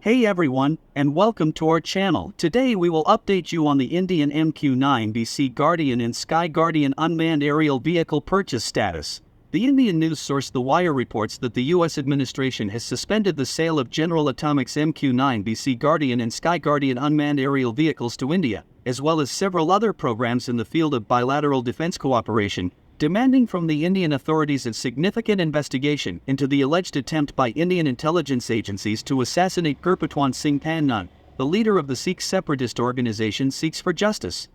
Hey everyone, and welcome to our channel. Today we will update you on the Indian MQ-9 BC Guardian and Sky Guardian unmanned aerial vehicle purchase status. The Indian news source The Wire reports that the U.S. administration has suspended the sale of General Atomics MQ-9 BC Guardian and Sky Guardian unmanned aerial vehicles to India, as well as several other programs in the field of bilateral defense cooperation, demanding from the Indian authorities a significant investigation into the alleged attempt by Indian intelligence agencies to assassinate Gurpatwant Singh Pannun, the leader of the Sikh Separatist organization Sikhs for Justice.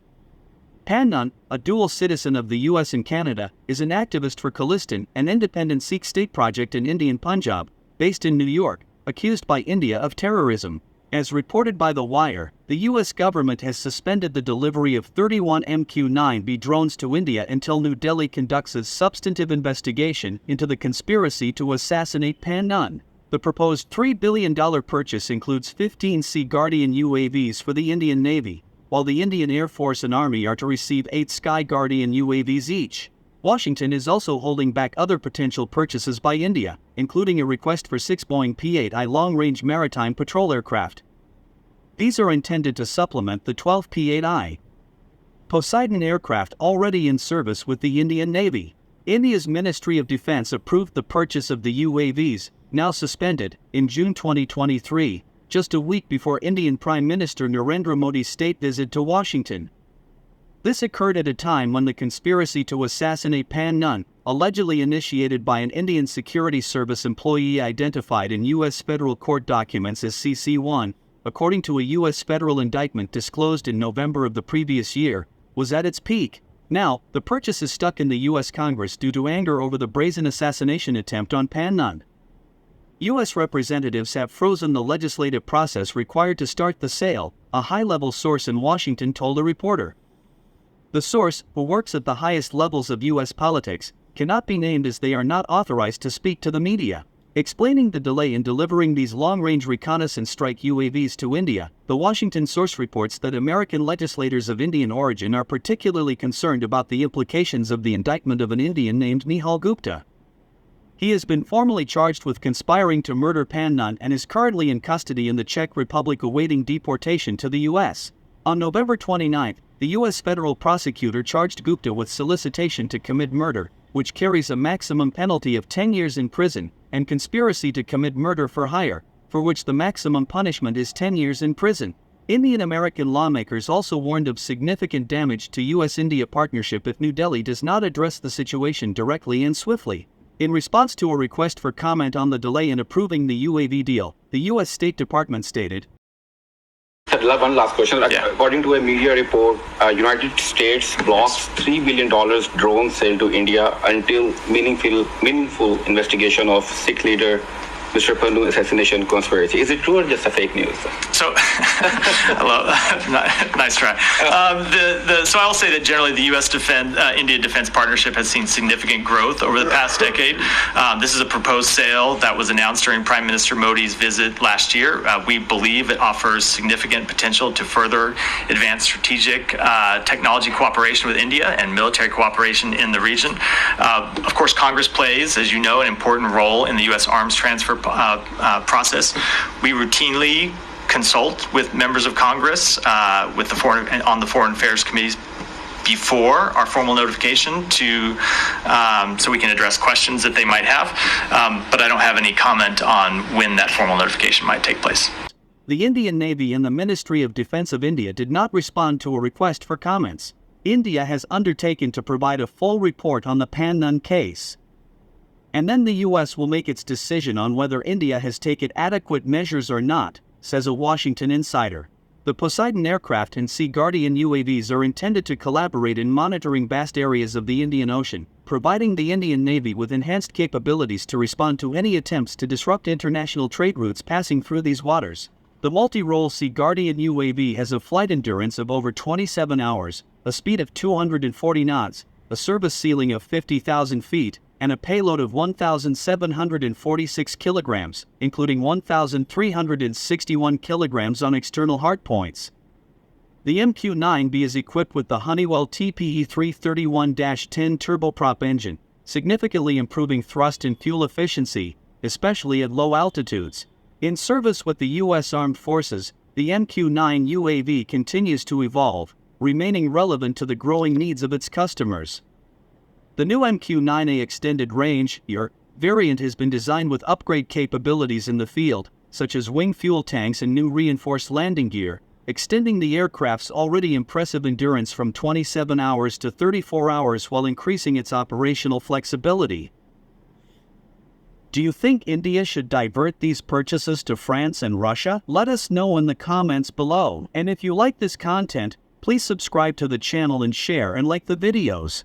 Pannun, a dual citizen of the US and Canada, is an activist for Khalistan, an independent Sikh state project in Indian Punjab, based in New York, accused by India of terrorism. As reported by The Wire, the US government has suspended the delivery of 31 MQ-9B drones to India until New Delhi conducts a substantive investigation into the conspiracy to assassinate Pannun. The proposed $3 billion purchase includes 15 Sea Guardian UAVs for the Indian Navy, while the Indian Air Force and Army are to receive 8 Sky Guardian UAVs each. Washington is also holding back other potential purchases by India, including a request for 6 Boeing P-8I long-range maritime patrol aircraft. These are intended to supplement the 12 P-8I Poseidon aircraft already in service with the Indian Navy. India's Ministry of Defense approved the purchase of the UAVs, now suspended, in June 2023, just a week before Indian Prime Minister Narendra Modi's state visit to Washington. This occurred at a time when the conspiracy to assassinate Pannun, allegedly initiated by an Indian Security Service employee identified in U.S. federal court documents as CC-1, according to a U.S. federal indictment disclosed in November of the previous year, was at its peak. Now, the purchase is stuck in the U.S. Congress due to anger over the brazen assassination attempt on Pannun. U.S. representatives have frozen the legislative process required to start the sale, a high-level source in Washington told a reporter. The source, who works at the highest levels of U.S. politics, cannot be named as they are not authorized to speak to the media. Explaining the delay in delivering these long-range reconnaissance strike UAVs to India, the Washington source reports that American legislators of Indian origin are particularly concerned about the implications of the indictment of an Indian named Nihal Gupta. He has been formally charged with conspiring to murder Pannun and is currently in custody in the Czech Republic awaiting deportation to the U.S. On November 29, the U.S. federal prosecutor charged Gupta with solicitation to commit murder, which carries a maximum penalty of 10 years in prison, and conspiracy to commit murder for hire, for which the maximum punishment is 10 years in prison. Indian-American lawmakers also warned of significant damage to U.S.-India partnership if New Delhi does not address the situation directly and swiftly. In response to a request for comment on the delay in approving the UAV deal, the U.S. State Department stated, One last question. Yeah. According to a media report, United States blocks $3 billion drone sale to India until meaningful investigation of Sikh leader Mr. Pannun assassination conspiracy. Is it true or just a fake news? So, nice try. So I will say that generally the U.S. India defense partnership has seen significant growth over the past decade. This is a proposed sale that was announced during Prime Minister Modi's visit last year. We believe it offers significant potential to further advance strategic technology cooperation with India and military cooperation in the region. Of course, Congress plays, as you know, an important role in the U.S. arms transfer process. We routinely consult with members of Congress on the Foreign Affairs Committees before our formal notification so we can address questions that they might have, but I don't have any comment on when that formal notification might take place. The Indian Navy and the Ministry of Defense of India did not respond to a request for comments. India has undertaken to provide a full report on the Pannun case. And then the U.S. will make its decision on whether India has taken adequate measures or not, says a Washington insider. The Poseidon aircraft and Sea Guardian UAVs are intended to collaborate in monitoring vast areas of the Indian Ocean, providing the Indian Navy with enhanced capabilities to respond to any attempts to disrupt international trade routes passing through these waters. The multi-role Sea Guardian UAV has a flight endurance of over 27 hours, a speed of 240 knots, a service ceiling of 50,000 feet, and a payload of 1,746 kilograms, including 1,361 kilograms on external hardpoints. The MQ-9B is equipped with the Honeywell TPE 331-10 turboprop engine, significantly improving thrust and fuel efficiency, especially at low altitudes. In service with the U.S. Armed Forces, the MQ-9 UAV continues to evolve, remaining relevant to the growing needs of its customers. The new MQ-9A Extended Range variant has been designed with upgrade capabilities in the field, such as wing fuel tanks and new reinforced landing gear, extending the aircraft's already impressive endurance from 27 hours to 34 hours while increasing its operational flexibility. Do you think India should divert these purchases to France and Russia? Let us know in the comments below. And if you like this content, please subscribe to the channel and share and like the videos.